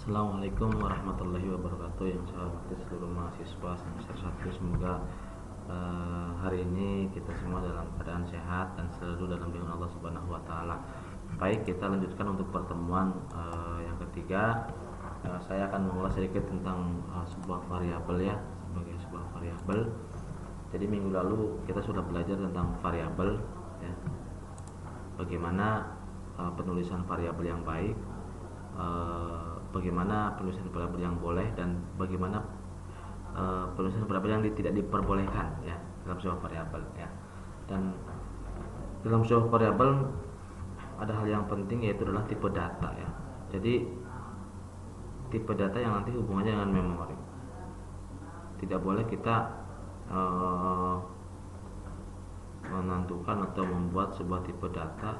Assalamualaikum warahmatullahi wabarakatuh. Yang saya hormati seluruh mahasiswa semester 1. Semoga hari ini kita semua dalam keadaan sehat dan selalu dalam lindungan Allah Subhanahu wa taala. Baik, kita lanjutkan untuk pertemuan yang ketiga. Saya akan mengulas sedikit tentang sebuah variabel ya, sebagai sebuah variabel. Jadi minggu lalu kita sudah belajar tentang variabel ya. Bagaimana penulisan variabel yang baik, bagaimana penulisan variabel yang boleh, dan bagaimana penulisan variabel yang tidak diperbolehkan ya dalam sebuah variabel ya. Dan dalam sebuah variabel ada hal yang penting, yaitu adalah tipe data ya. Jadi tipe data yang nanti hubungannya dengan memori. Tidak boleh kita menentukan atau membuat sebuah tipe data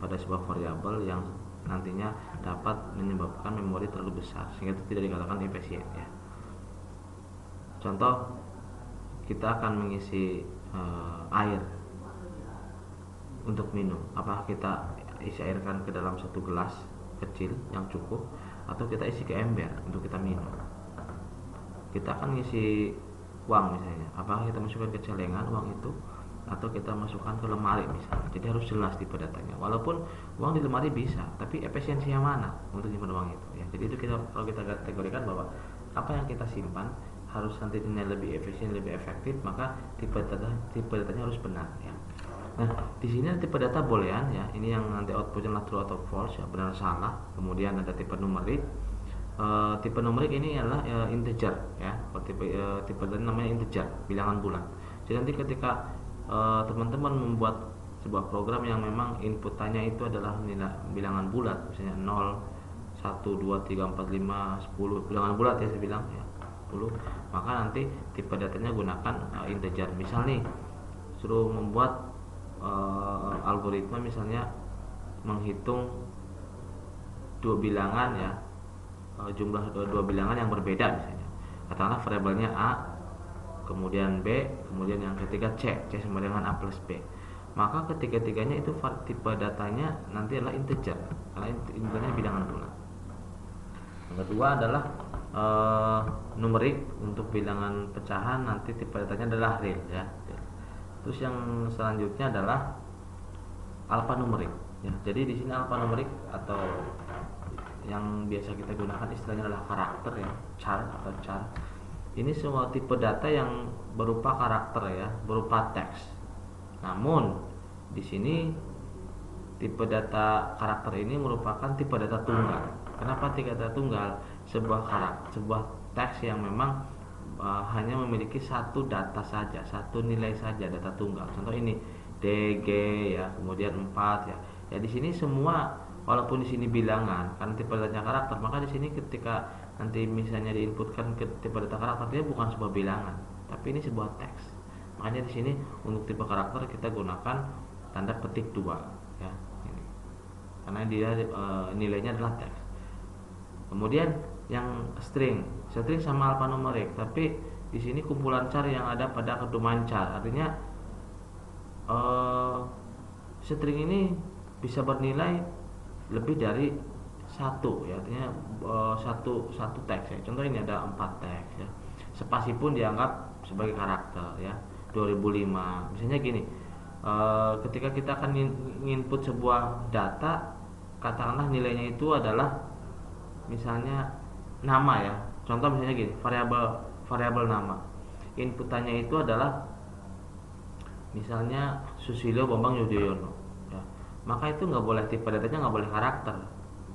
pada sebuah variabel yang nantinya dapat menyebabkan memori terlalu besar sehingga itu tidak dikatakan efisien ya. Contoh, kita akan mengisi air untuk minum. Apakah kita isi airkan ke dalam satu gelas kecil yang cukup, atau kita isi ke ember untuk kita minum? Kita akan ngisi uang misalnya, apakah kita masukkan ke celengan uang itu, atau kita masukkan ke lemari misalnya. Jadi harus jelas tipe datanya. Walaupun uang di lemari bisa, tapi efisiensi yang mana untuk nyimpan uang itu ya. Jadi itu kalau kita kategorikan bahwa apa yang kita simpan harus nanti dinilai lebih efisien, lebih efektif, maka tipe datanya harus benar ya. Nah, di sini tipe data boolean ya. Ini yang nanti outputnya true atau false ya, benar salah. Kemudian ada tipe numerik. Tipe numerik ini adalah integer ya. Tipe data namanya integer, bilangan bulat. Jadi nanti ketika teman-teman membuat sebuah program yang memang inputannya itu adalah bilangan bulat, misalnya 0, 1, 2, 3, 4, 5, 10, bilangan bulat ya saya bilang ya, 10, maka nanti tipe datanya gunakan integer. Misal nih suruh membuat algoritma misalnya menghitung dua bilangan ya, jumlah dua bilangan yang berbeda misalnya. Katakanlah variabelnya A, kemudian B, kemudian yang ketiga C sama dengan A plus B. Maka ketiga-tiganya itu tipe datanya nanti adalah integer, karena intinya bilangan bulat. Yang kedua adalah numerik. Untuk bilangan pecahan nanti tipe datanya adalah real ya. Terus yang selanjutnya adalah alfanumerik ya. Jadi di sini alfanumerik atau yang biasa kita gunakan istilahnya adalah karakter ya, char atau char. Ini semua tipe data yang berupa karakter ya, berupa teks. Namun di sini tipe data karakter ini merupakan tipe data tunggal. Kenapa tipe data tunggal? Sebuah teks yang memang hanya memiliki satu data saja, satu nilai saja, data tunggal. Contoh ini DG ya, kemudian 4 ya. Ya di sini semua, walaupun di sini bilangan karena tipe datanya karakter, maka di sini ketika nanti misalnya diinputkan ke tipe data karakter, dia bukan sebuah bilangan, tapi ini sebuah teks. Makanya di sini untuk tipe karakter kita gunakan tanda petik 2 ya. Ini. Karena dia nilainya adalah teks. Kemudian yang string sama alfanumerik, tapi di sini kumpulan char yang ada pada kedumaan char. Artinya string ini bisa bernilai lebih dari satu ya, artinya satu teks ya. Contoh ini ada 4 teks ya. Spasi pun dianggap sebagai karakter ya. 2005 misalnya gini. Ketika kita akan input sebuah data, katakanlah nilainya itu adalah misalnya nama ya. Contoh misalnya gini, variabel nama. Inputannya itu adalah misalnya Susilo Bambang Yudhoyono ya. Maka itu nggak boleh, tipe datanya nggak boleh karakter,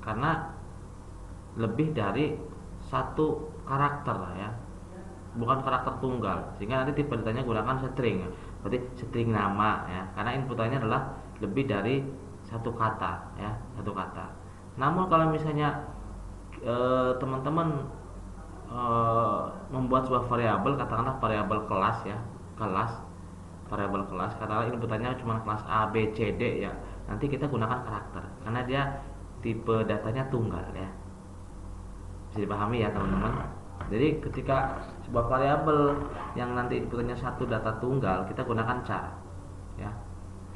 karena lebih dari satu karakter ya, bukan karakter tunggal, sehingga nanti tipe datanya gunakan string ya. Berarti string nama ya, karena inputannya adalah lebih dari satu kata ya, satu kata. Namun kalau misalnya teman-teman membuat sebuah variabel, katakanlah variabel kelas ya, variabel kelas, katakanlah inputannya cuma kelas A, B, C, D ya, nanti kita gunakan karakter karena dia tipe datanya tunggal ya. Bisa dipahami ya teman-teman. Jadi ketika sebuah variabel yang nanti inputannya satu data tunggal, kita gunakan char ya.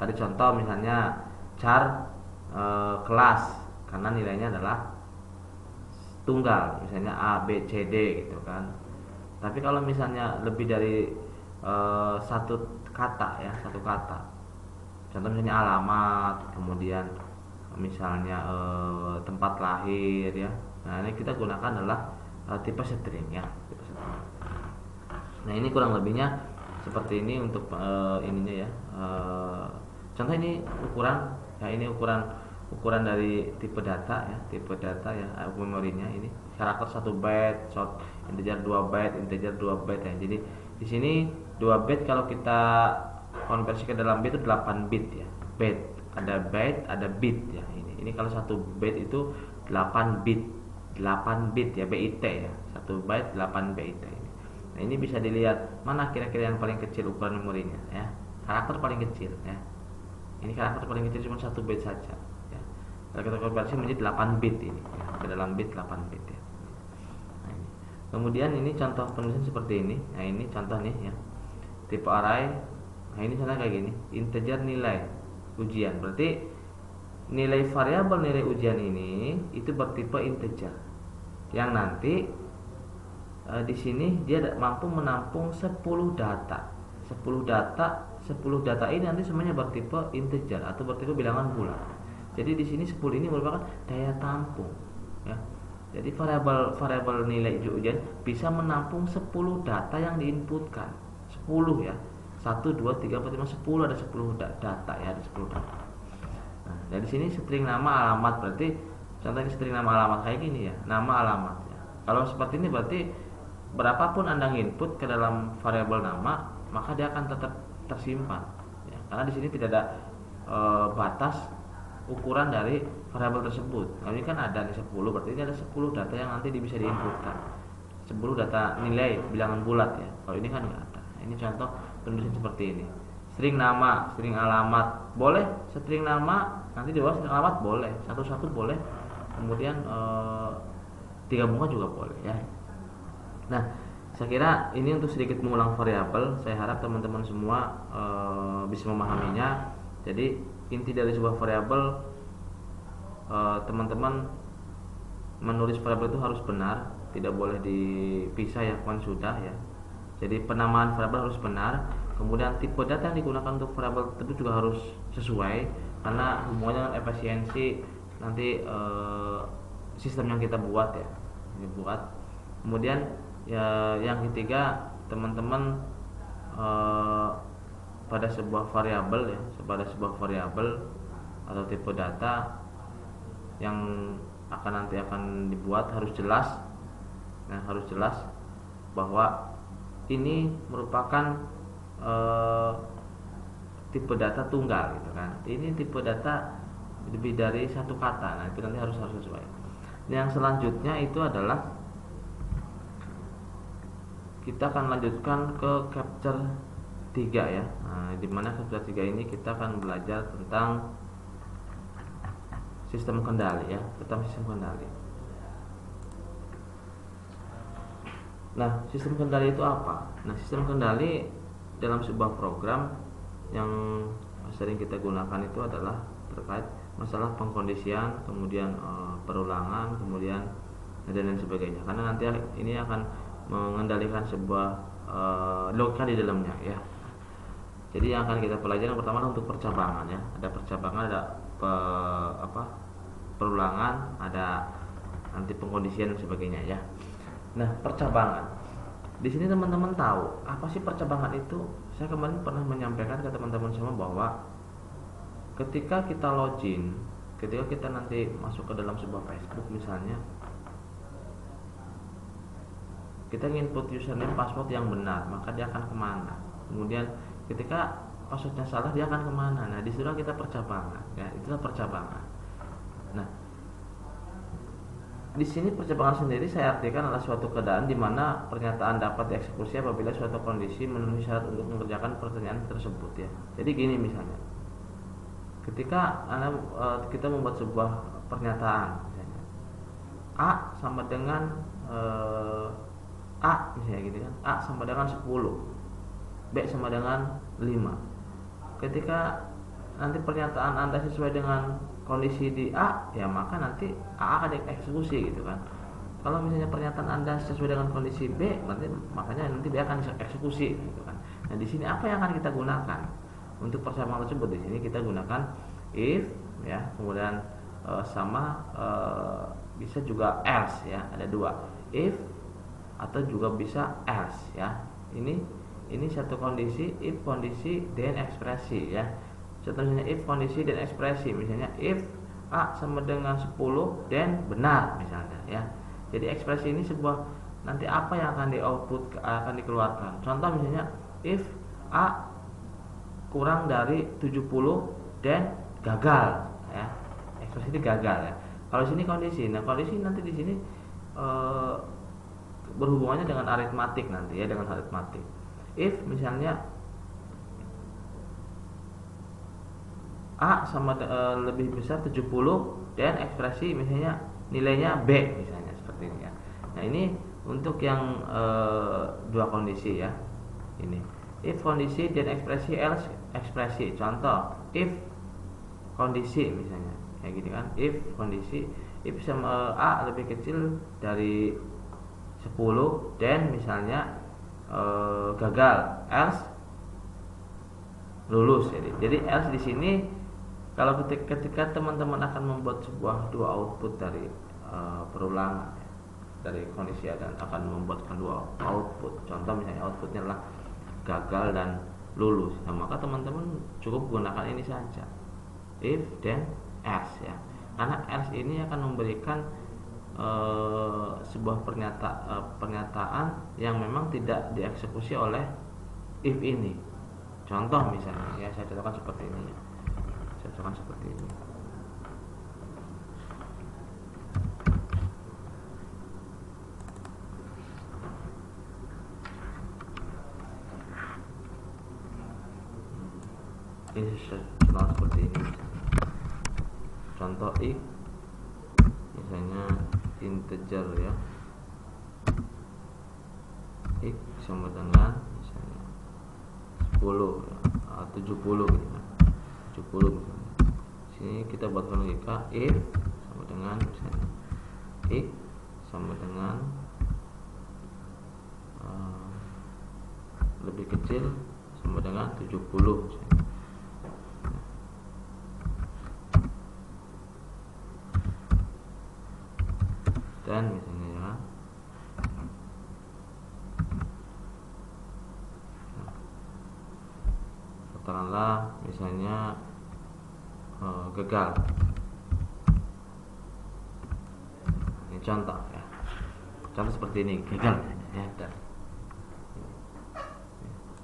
Tadi contoh misalnya char kelas, karena nilainya adalah tunggal, misalnya A, B, C, D gitu kan. Tapi kalau misalnya lebih dari satu kata ya, satu kata. Contoh misalnya alamat, kemudian misalnya tempat lahir ya. Nah, ini kita gunakan adalah tipe string ya, tipe string. Nah, ini kurang lebihnya seperti ini untuk ininya ya. Contoh ini ukuran ya, ini ukuran dari tipe data ya, memorinya ini karakter 1 byte, short integer 2 byte, integer 2 byte ya. Jadi di sini 2 byte kalau kita konversi ke dalam bit itu 8 bit ya. Byte ada bit ya. Ini kalau 1 byte itu 8 bit. 8 bit ya, bit ya. 1 byte 8 bit ini. Nah, ini bisa dilihat mana kira-kira yang paling kecil ukuran memorinya ya. Karakter paling kecil ya. Ini karakter paling kecil cuma 1 bit saja ya. Kalau kita konversi menjadi 8 bit ini ya. Ke dalam bit 8 bit ya. Nah, ini. Kemudian ini contoh penulisan seperti ini. Nah, ini contoh nih ya. Tipe array. Nah, ini contoh kayak gini. Integer nilai ujian. Berarti nilai variabel nilai ujian ini itu bertipe integer. Yang nanti di sini dia mampu menampung 10 data. 10 data ini nanti semuanya bertipe integer atau bertipe bilangan bulat. Jadi di sini 10 ini merupakan daya tampung ya. Jadi variabel nilai ujian bisa menampung 10 data yang diinputkan. 10 ya. 1 2 3 4 5 10 ada 10 data ya, ada 10 data. Nah, dari sini string nama alamat, berarti contohnya string nama alamat kayak gini ya, nama alamat ya. Kalau seperti ini berarti berapapun Anda input ke dalam variabel nama, maka dia akan tetap tersimpan ya. Karena di sini tidak ada batas ukuran dari variabel tersebut. Nah, ini kan ada nih 10, berarti ini ada 10 data yang nanti bisa diinputkan. 10 data nilai bilangan bulat ya. Kalau ini kan enggak ada. Ini contoh penulisan seperti ini. String nama, string alamat, boleh string nama, nanti di bawah string alamat boleh, satu-satu boleh. Kemudian 3 muka juga boleh ya. Nah, saya kira ini untuk sedikit mengulang variabel. Saya harap teman-teman semua bisa memahaminya. Jadi inti dari sebuah variabel, teman-teman menulis variabel itu harus benar, tidak boleh dipisah ya, kan sudah ya. Jadi penamaan variabel harus benar. Kemudian tipe data yang digunakan untuk variabel itu juga harus sesuai, karena hubungannya dengan efisiensi nanti sistem yang kita buat ya, dibuat. Kemudian ya, yang ketiga, teman-teman pada sebuah variabel ya, pada sebuah variabel atau tipe data yang nanti akan dibuat harus jelas. Nah, harus jelas bahwa ini merupakan tipe data tunggal gitu kan. Ini tipe data lebih dari satu kata. Nah, itu nanti harus sesuai. Yang selanjutnya itu adalah kita akan lanjutkan ke capture 3 ya. Nah, di mana capture 3 ini kita akan belajar tentang sistem kendali ya, tentang sistem kendali. Nah, sistem kendali itu apa? Nah, sistem kendali dalam sebuah program yang sering kita gunakan itu adalah terkait masalah pengkondisian, kemudian perulangan, kemudian dan lain sebagainya. Karena nanti ini akan mengendalikan sebuah logika di dalamnya ya. Jadi yang akan kita pelajari yang pertama untuk percabangan ya. Ada percabangan, ada perulangan, ada nanti pengkondisian dan sebagainya ya. Nah, percabangan. Di sini teman-teman tahu apa sih percabangan itu? Saya kemarin pernah menyampaikan ke teman-teman semua bahwa ketika kita login, ketika kita nanti masuk ke dalam sebuah Facebook misalnya, kita input username password yang benar, maka dia akan kemana. Kemudian ketika passwordnya salah, dia akan kemana. Nah, disitulah kita percabangan ya, itulah percabangan. Nah, di sini percabangan sendiri saya artikan adalah suatu keadaan di mana pernyataan dapat dieksekusi apabila suatu kondisi memenuhi syarat untuk mengerjakan pertanyaan tersebut ya. Jadi gini misalnya, ketika kita membuat sebuah pernyataan misalnya, A sama dengan A misalnya gitu kan, A sama dengan 10, B sama dengan 5. Ketika nanti pernyataan Anda sesuai dengan kondisi di A, ya maka nanti A akan dieksekusi gitu kan. Kalau misalnya pernyataan Anda sesuai dengan kondisi B, makanya nanti B akan eksekusi gitu kan. Nah, di sini apa yang akan kita gunakan? Untuk persamaan tersebut di sini kita gunakan if ya, kemudian sama bisa juga else ya, ada dua. If atau juga bisa else ya. Ini satu kondisi, if kondisi dan ekspresi ya. Contohnya if kondisi dan ekspresi, misalnya if A sama dengan 10 dan benar misalnya ya. Jadi ekspresi ini sebuah nanti apa yang akan di output, akan dikeluarkan. Contoh misalnya if A kurang dari 70 dan gagal ya. Ekspresi ini gagal ya. Kalau sini kondisi. Nah, kondisi nanti di sini berhubungannya dengan aritmatik nanti ya, dengan aritmatik. If misalnya A sama lebih besar 70 dan ekspresi misalnya nilainya B misalnya seperti ini ya. Nah, ini untuk yang dua kondisi ya. Ini if kondisi dan ekspresi, else ekspresi. Contoh if kondisi misalnya kayak gini kan, if kondisi if sama A lebih kecil dari 10 dan misalnya gagal, else lulus. Jadi else di sini kalau ketika teman-teman akan membuat sebuah dua output dari perulangan dari kondisi A dan akan membuatkan dua output. Contoh misalnya outputnya adalah gagal dan lulus. Nah, maka teman-teman cukup gunakan ini saja, if dan else ya. Karena else ini akan memberikan sebuah pernyataan yang memang tidak dieksekusi oleh if ini. Contoh misalnya ya, saya contohkan seperti ini ya. Saya contohkan seperti ini. Ini contoh seperti ini. Contoh x misalnya integer ya, x sama dengan misalnya 10 ya, 70 gitu kan. 70 misalnya. Sini kita buat logika if sama dengan misalnya x sama dengan lebih kecil sama dengan 70 misalnya. Dan misalnya ya, katakanlah misalnya gagal. Ini contoh ya, contoh seperti ini, gagal ya.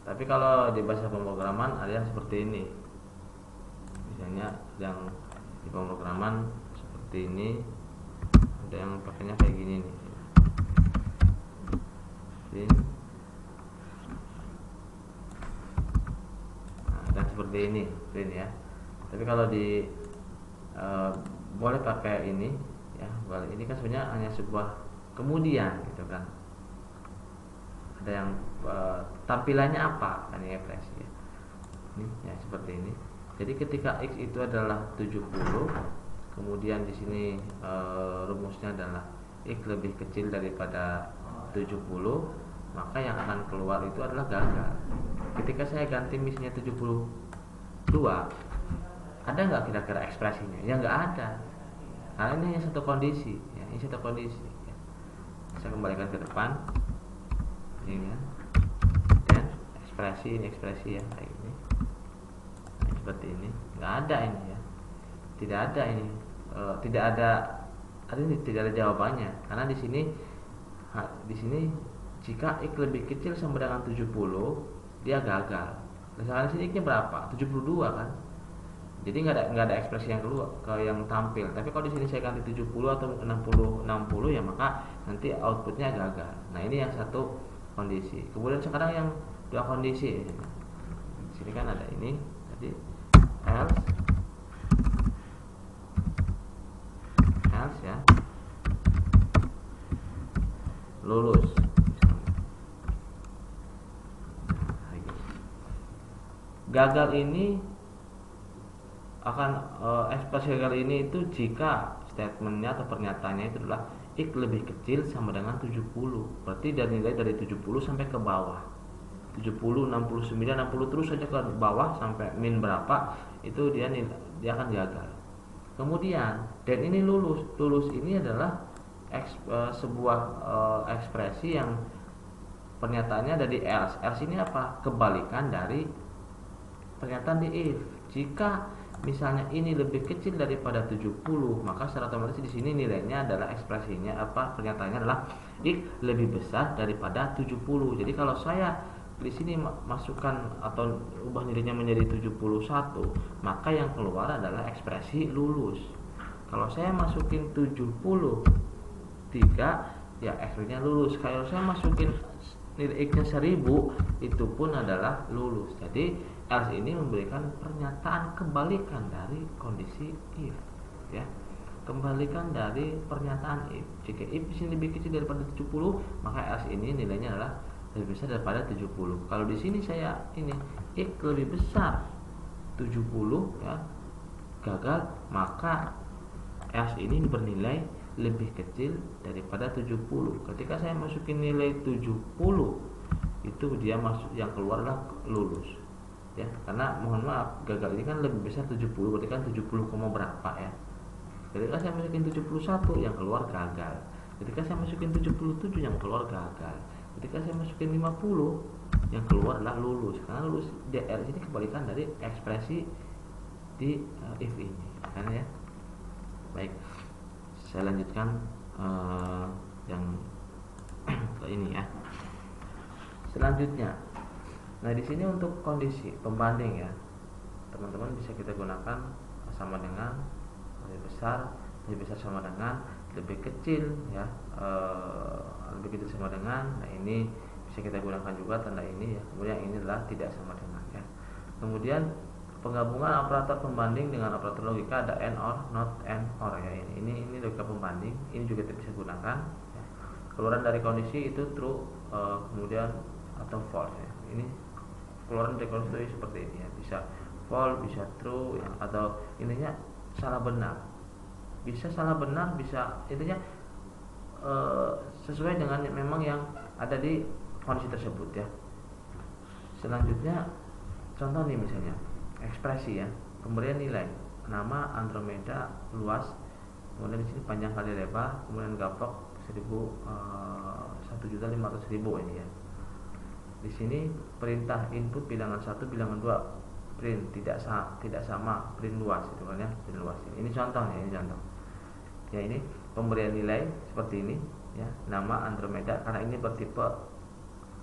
Tapi kalau di bahasa pemrograman ada yang seperti ini, misalnya yang di pemrograman seperti ini, ada yang pakainya kayak gini nih. Nah, dan seperti ini ya. Tapi kalau di boleh pakai ini ya, ini kan sebenarnya hanya sebuah kemudian gitu kan. Ada yang tampilannya apa kan, ini ekspresi ya. Ini ya seperti ini. Jadi ketika x itu adalah 70, kemudian di sini rumusnya adalah x lebih kecil daripada 70, maka yang akan keluar itu adalah gagal. Ketika saya ganti misalnya 72, ada nggak kira-kira ekspresinya? Ya nggak ada, karena ini hanya satu kondisi ya, ini satu kondisi ya. Saya kembalikan ke depan ini ya, dan ekspresi, ini ekspresi ya kayak gini. Nah, seperti ini nggak ada ini ya, tidak ada ini, tidak ada jawabannya, karena di sini jika x lebih kecil sama dengan 70 dia gagal. Misalnya sini x-nya berapa? 72 kan. Jadi nggak ada ekspresi yang keluar yang tampil. Tapi kalau di sini saya ganti 70 atau 60 ya, maka nanti outputnya gagal. Nah, ini yang satu kondisi. Kemudian sekarang yang dua kondisi. Di sini kan ada ini tadi else ya, lulus. Gagal ini akan ekspresi gagal ini itu jika statementnya atau pernyataannya itu adalah X lebih kecil sama dengan 70. Berarti dari nilai dari 70 sampai ke bawah. 70, 69, 60 terus saja ke bawah sampai min berapa, itu dia akan gagal. Kemudian dan ini lulus. Lulus ini adalah sebuah ekspresi yang pernyataannya ada di else. Else ini apa? Kebalikan dari pernyataan di if. Jika misalnya ini lebih kecil daripada 70, maka secara otomatis di sini nilainya adalah ekspresinya apa? Pernyataannya adalah x lebih besar daripada 70. Jadi kalau saya di sini masukkan atau ubah nilainya menjadi 71, maka yang keluar adalah ekspresi lulus. Kalau saya masukin 73, ya ekspresinya lulus. Kalau saya masukin nilai x-nya 1000, itu pun adalah lulus. Jadi else ini memberikan pernyataan kebalikan dari kondisi if, ya. Kembalikan dari pernyataan if. Jika if ini lebih kecil daripada 70, maka else ini nilainya adalah lebih besar daripada 70. Kalau di sini saya ini x lebih besar 70, ya, gagal, maka else ini bernilai lebih kecil daripada 70. Ketika saya masukin nilai 70, itu dia masuk, yang keluar adalah lulus, ya. Karena mohon maaf, gagal ini kan lebih besar 70, berarti kan 70, berapa, ya. Ketika saya masukin 71, yang keluar gagal. Ketika saya masukin 77, yang keluar gagal. Ketika saya masukin 50, yang keluar adalah lulus. Karena lulus DR ini kebalikan dari ekspresi di if ini, kan, ya. Baik, saya lanjutkan yang ke ini, ya. Selanjutnya, nah di sini untuk kondisi pembanding, ya, teman-teman bisa kita gunakan sama dengan lebih besar sama dengan lebih kecil, ya, lebih kecil sama dengan. Nah ini bisa kita gunakan juga tanda ini, ya. Kemudian ini adalah tidak sama dengan, ya. Kemudian penggabungan operator pembanding dengan operator logika ada and or, not and or, ya. Ini logika pembanding, ini juga kita bisa gunakan, ya. Keluaran dari kondisi itu true, kemudian atau false, ya. Ini keluaran dari kondisi itu seperti ini, ya. Bisa false, bisa true, ya. Atau intinya salah benar, bisa salah benar, bisa intinya sesuai dengan memang yang ada di kondisi tersebut, ya. Selanjutnya contoh nih, misalnya ekspresi, ya, pemberian nilai nama Andromeda luas, kemudian di sini panjang kali lebar, kemudian gaplok 1.500.000 ini, ya. Di sini perintah input bilangan 1, bilangan 2 print tidak sama, print luas, itu kan, ya, print luas. Ini contohnya, ini contoh. Ya, ini pemberian nilai seperti ini, ya, nama Andromeda, karena ini bertipe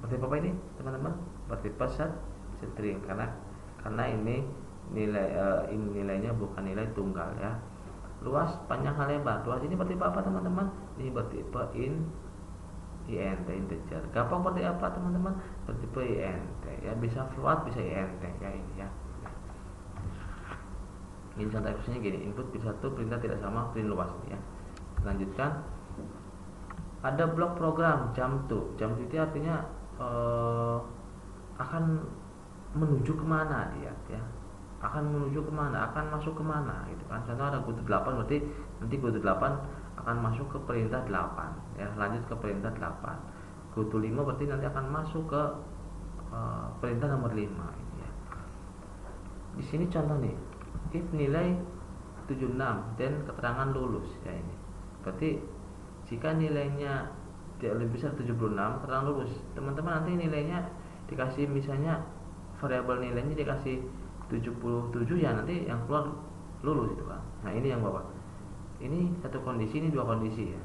apa ini, teman-teman? Bertipe string, karena ini nilainya bukan nilai tunggal, ya. Luas, panjang, lebar. Luas ini bertipe apa, teman-teman? Ini bertipe int, integer. Gampang bertipe apa, teman-teman? Bertipe int, ya. Bisa float, bisa int, ya, ini, ya. Ini contoh ekspresinya gini, input bisa 1, perintah tidak sama, print luas, ya. Lanjutkan, ada blok program jump to. Jump to itu artinya akan menuju kemana dia, ya. Akan menuju kemana, akan masuk kemana, gitu kan. Contoh ada GoTo 8, berarti nanti GoTo 8 akan masuk ke perintah 8, ya. Lanjut ke perintah 8. GoTo 5 berarti nanti akan masuk ke perintah nomor 5, gitu, ya. Di sini contoh nih, if nilai 76 dan keterangan lulus, ya, ini. Berarti jika nilainya tidak lebih besar 76, keterangan lulus. Teman-teman nanti nilainya dikasih, misalnya variabel nilainya dikasih 77, ya, nanti yang keluar lulus, itu kan. Nah, ini yang Bapak. Ini satu kondisi, ini dua kondisi, ya.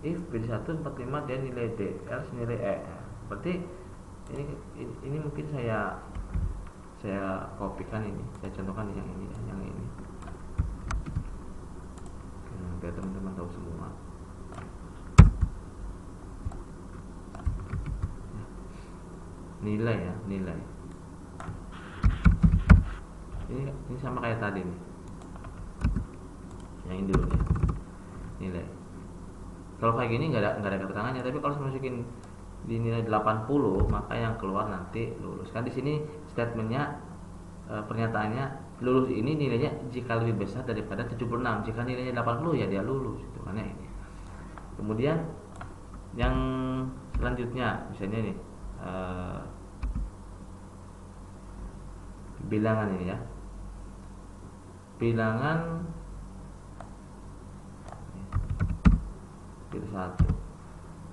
If B1 45 dan nilai D, else nilai E. Berarti ini mungkin saya kopikan ini, saya contohkan yang ini, yang ini. Biar teman-teman tahu semua. Nilai, ya, nilai. Ini sama kayak tadi nih. Yang ini dulu, ya. Nilai. Kalau kayak gini nggak ada keterangannya, tapi kalau saya masukin di nilai 80, maka yang keluar nanti lulus. Kan di sini statementnya, pernyataannya lulus ini nilainya jika lebih besar daripada 76. Jika nilainya 80, ya dia lulus, itu kan, ya, ini. Kemudian yang selanjutnya misalnya nih bilangan ini ya, bilangan satu.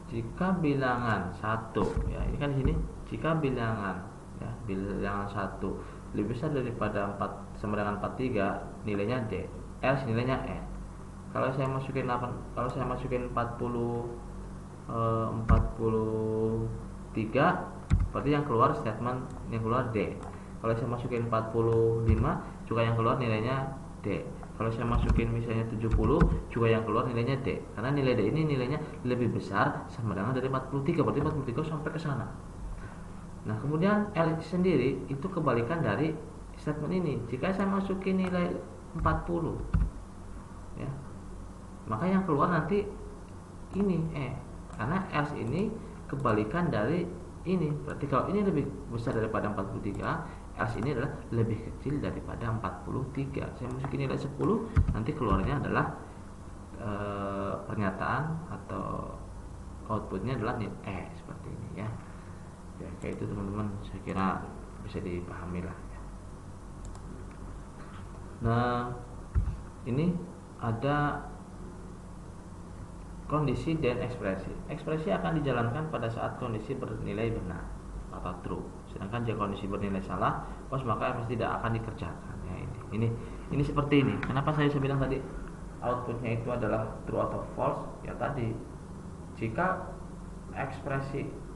Jika bilangan satu ya, ini kan di sini jika bilangan ya, bilangan satu lebih besar daripada 4 sama dengan 43, nilainya D, L nilainya E. Kalau saya masukin 8, kalau saya masukin 43, berarti yang keluar statement yang keluar D. Kalau saya masukin 45, juga yang keluar nilainya D. Kalau saya masukin misalnya 70, juga yang keluar nilainya D. Karena nilai D ini nilainya lebih besar sama dengan dari 43, berarti 43 sampai ke sana. Nah, kemudian L sendiri itu kebalikan dari statement ini. Jika saya masukin nilai 40 ya, maka yang keluar nanti ini karena L ini kebalikan dari ini. Berarti kalau ini lebih besar daripada 43, L ini adalah lebih kecil daripada 43. Saya masukin nilai 10, nanti keluarnya adalah pernyataan atau outputnya adalah nilai seperti ini ya. Ya, kayak itu teman-teman, saya kira bisa dipahami lah ya. Nah, ini ada kondisi dan ekspresi. Ekspresi akan dijalankan pada saat kondisi bernilai benar atau true. Sedangkan jika kondisi bernilai salah, maka ekspresi tidak akan dikerjakan. Ya, ini seperti ini. Kenapa saya bilang tadi outputnya itu adalah true atau false? Ya tadi, jika ekspresi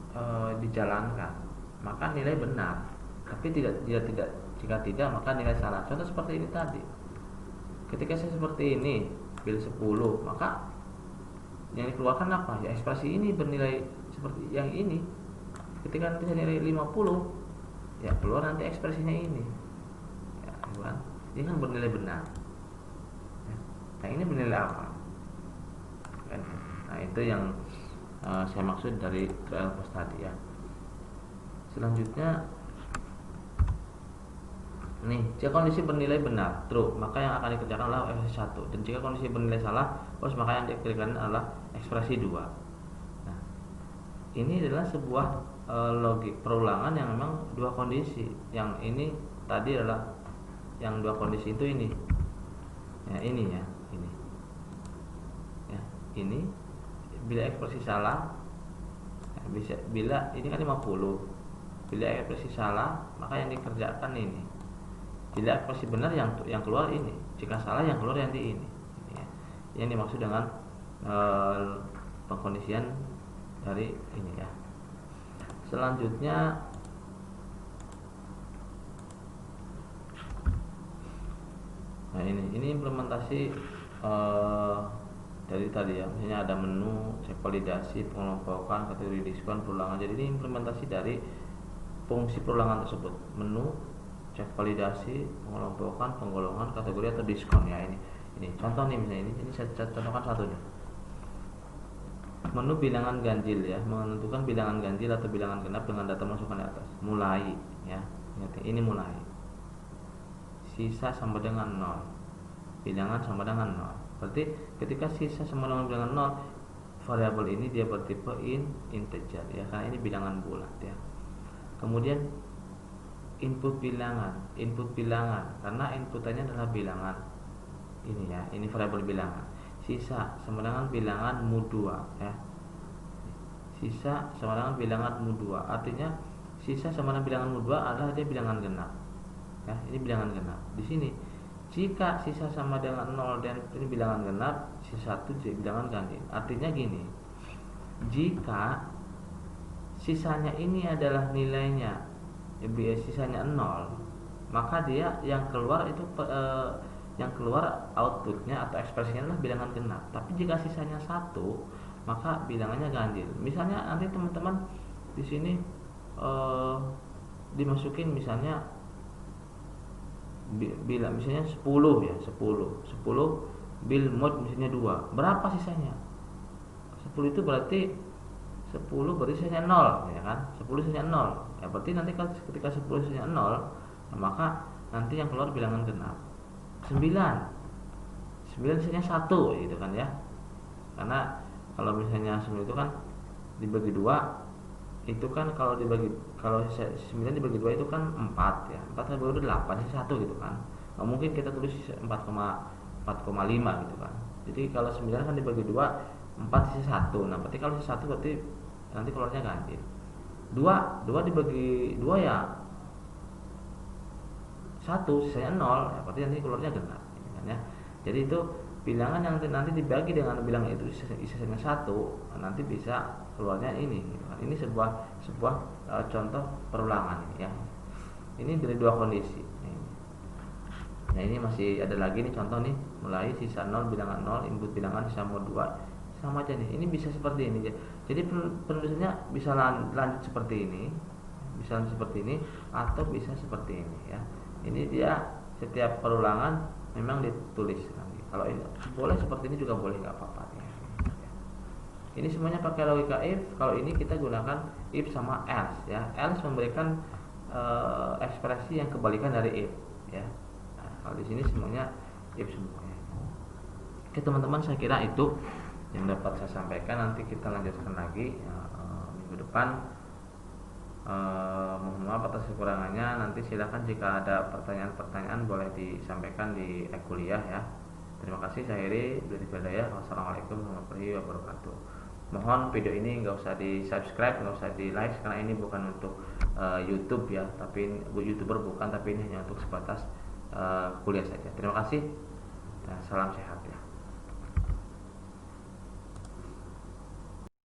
dijalankan, maka nilai benar. Tapi jika tidak, maka nilai salah. Contoh seperti ini tadi. Ketika saya seperti ini, bil 10, maka yang dikeluarkan apa? Ya ekspresi ini bernilai seperti yang ini. Ketika nanti saya nilai 50, ya keluar nanti ekspresinya ini. Ya, kan? Ini kan bernilai benar. Ya. Nah, ini bernilai apa? Nah, itu yang saya maksud dari trial post tadi ya. Selanjutnya nih, jika kondisi bernilai benar true, maka yang akan dikerjakan adalah ekspresi 1. Dan jika kondisi bernilai salah, maka yang dikerjakan adalah ekspresi 2. Nah, ini adalah sebuah logik perulangan yang memang dua kondisi. Yang ini tadi adalah yang dua kondisi itu ini. Ya, ini ya, ini. Ya, ini bila ekspresi salah, ya, bila ini kan 50. Bila ekspresi salah, maka yang dikerjakan ini. Bila ekspresi benar yang keluar ini. Jika salah yang keluar yang di ini. Ya. Yang dimaksud dengan pengkondisian dari ini ya. Selanjutnya nah ini implementasi dari tadi ya, misalnya ada menu, cek validasi, pengelompokan, kategori diskon, perulangan. Jadi ini implementasi dari fungsi perulangan tersebut. Menu, cek validasi, pengelompokan, penggolongan, kategori atau diskon ya ini. Ini contoh nih misalnya ini saya contohkan satu nih. Menu bilangan ganjil ya, menentukan bilangan ganjil atau bilangan genap dengan data masukan di atas. Mulai ya. Ini mulai. Sisa sama dengan 0. Bilangan sama dengan 0. Berarti ketika sisa sama dengan bilangan 0, variabel ini dia bertipe integer ya, karena ini bilangan bulat ya. Kemudian input bilangan karena inputannya adalah bilangan ini ya, ini variabel bilangan. Sisa sama dengan bilangan mu2 ya. Sisa sama dengan bilangan mu2, artinya sisa sama dengan bilangan mu2 adalah dia bilangan genap ya, ini bilangan genap. Di sini jika sisa sama dengan 0 dan ini bilangan genap, sisa 1 jadi bilangan ganjil. Artinya gini, jika sisanya ini adalah nilainya sisanya 0, maka dia yang keluar itu yang keluar outputnya atau ekspresinya adalah bilangan genap. Tapi jika sisanya 1, maka bilangannya ganjil. Misalnya nanti teman-teman di sini dimasukin misalnya bila misalnya 10 ya, 10 bil mod misalnya 2, berapa sisanya? 10 itu berarti 10 berarti sisanya 0 ya kan, 10 sisanya 0 ya, berarti nanti ketika 10 sisanya 0 nah, maka nanti yang keluar bilangan genap. 9 sisanya 1 gitu kan ya, karena Kalau misalnya 9 itu kan dibagi 2, itu kan kalau 9 dibagi 2 itu kan 4 ya. 4 kan baru 8 sisa 1 gitu kan. Nggak mungkin kita tulis 4,5 gitu kan. Jadi kalau 9 kan dibagi 2, 4 sisa 1. Nah, berarti kalau sisa 1 berarti nanti keluarnya ganjil. 2 dibagi 2 ya 1, sisanya 0 ya, berarti nanti keluarnya genap gitu kan ya. Jadi itu bilangan yang nanti dibagi dengan bilangan itu sisanya 1, nanti bisa keluarnya ini gitu kan. Ini sebuah contoh perulangan ya. Ini dari dua kondisi. Nah, ini masih ada lagi nih contoh nih, mulai sisa 0 bilangan 0, input bilangan sisa mod 2, sama aja nih. Ini bisa seperti ini. Jadi penulisannya bisa lanjut seperti ini, atau bisa seperti ini ya. Ini dia setiap perulangan memang ditulis lagi. Kalau ini boleh seperti ini juga boleh, nggak apa-apa ya. Ini semuanya pakai logika if. Kalau ini kita gunakan if sama else ya. Else memberikan ekspresi yang kebalikan dari if ya. Nah, kalau di sini semuanya if semuanya. Oke teman-teman, saya kira itu yang dapat saya sampaikan. Nanti kita lanjutkan lagi ya, minggu depan. Mohon maaf atas kekurangannya. Nanti silakan jika ada pertanyaan-pertanyaan boleh disampaikan di kuliah ya. Terima kasih, saya Heri dari Berdaya. Wassalamualaikum warahmatullahi wabarakatuh. Mohon video ini nggak usah di subscribe, nggak usah di like, karena ini bukan untuk YouTube ya, tapi YouTuber bukan, tapi ini hanya untuk sebatas kuliah saja. Terima kasih dan salam sehat ya.